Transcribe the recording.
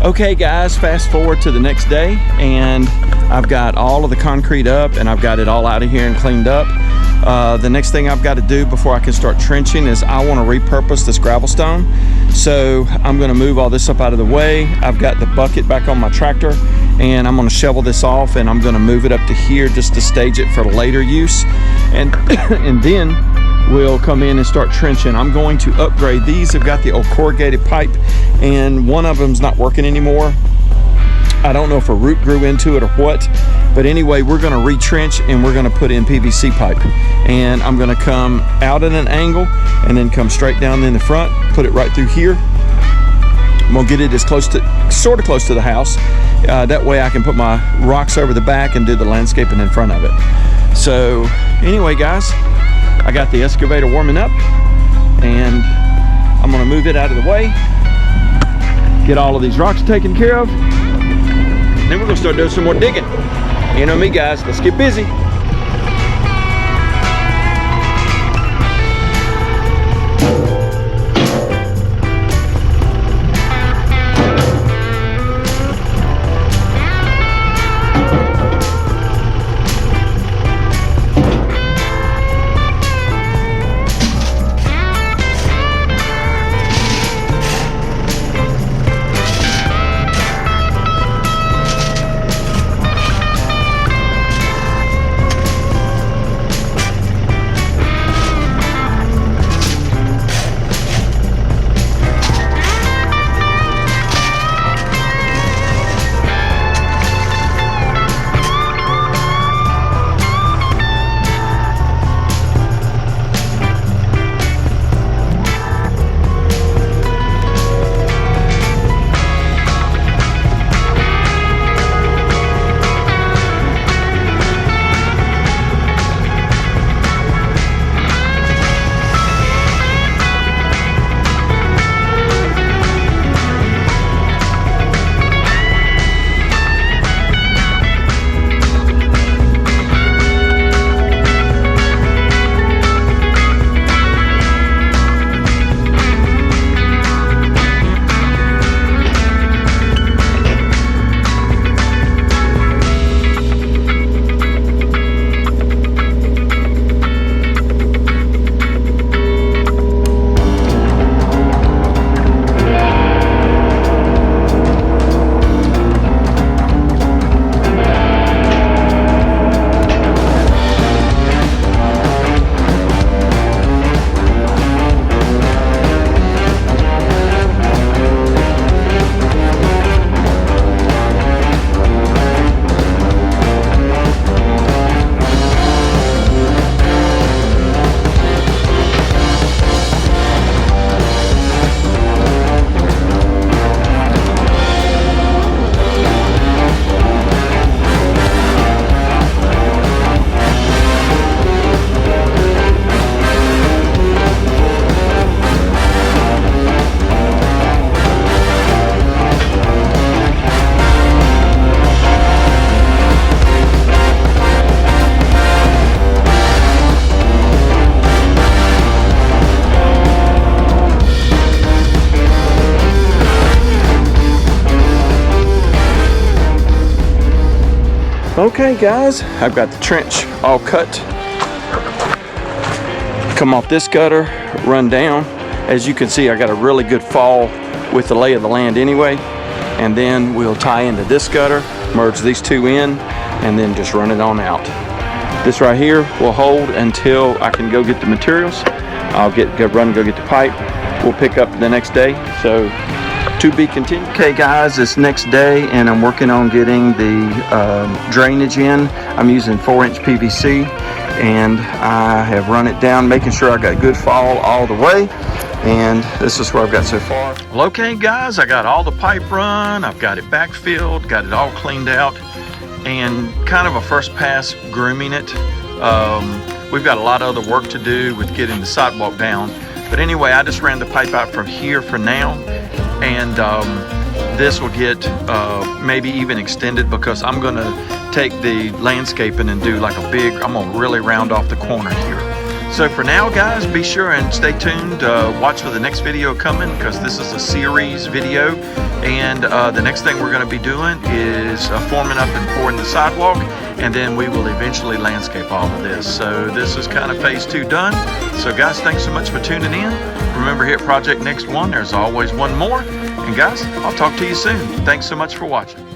Okay guys, fast forward to the next day, and I've got all of the concrete up and I've got it all out of here and cleaned up. The next thing I've got to do before I can start trenching is I want to repurpose this gravel stone. So I'm going to move all this up out of the way. I've got the bucket back on my tractor and I'm going to shovel this off, and I'm going to move it up to here just to stage it for later use. And and then we'll come in and start trenching. I'm going to upgrade these. I've got the old corrugated pipe and one of them's not working anymore. I don't know if a root grew into it or what, but anyway, we're going to retrench and we're going to put in PVC pipe, and I'm going to come out at an angle and then come straight down in the front, put it right through here. I'm going to get it as close to, sort of close to the house. That way I can put my rocks over the back and do the landscaping in front of it. So anyway guys, I got the excavator warming up and I'm going to move it out of the way, get all of these rocks taken care of, and then we're going to start doing some more digging. You know me guys, let's get busy. Okay guys, I've got the trench all cut. Come off this gutter, run down. As you can see, I got a really good fall with the lay of the land anyway. And then we'll tie into this gutter, merge these two in, and then just run it on out. This right here will hold until I can go get the materials. I'll run and go get the pipe. We'll pick up the next day. So to be continued. Okay guys, it's next day and I'm working on getting the drainage in. I'm using 4-inch PVC and I have run it down, making sure I got a good fall all the way. And this is where I've got so far. Well, okay guys, I got all the pipe run, I've got it backfilled, got it all cleaned out, and kind of a first pass grooming it. We've got a lot of other work to do with getting the sidewalk down. But anyway, I just ran the pipe out from here for now. And this will get maybe even extended, because I'm gonna take the landscaping and do like a big, I'm gonna really round off the corner here. So for now, guys, be sure and stay tuned. Watch for the next video coming, because this is a series video. And the next thing we're going to be doing is forming up and pouring the sidewalk, and then we will eventually landscape all of this. So this is kind of phase 2 done. So guys, thanks so much for tuning in. Remember, here at Project Next One, there's always one more. And guys, I'll talk to you soon. Thanks so much for watching.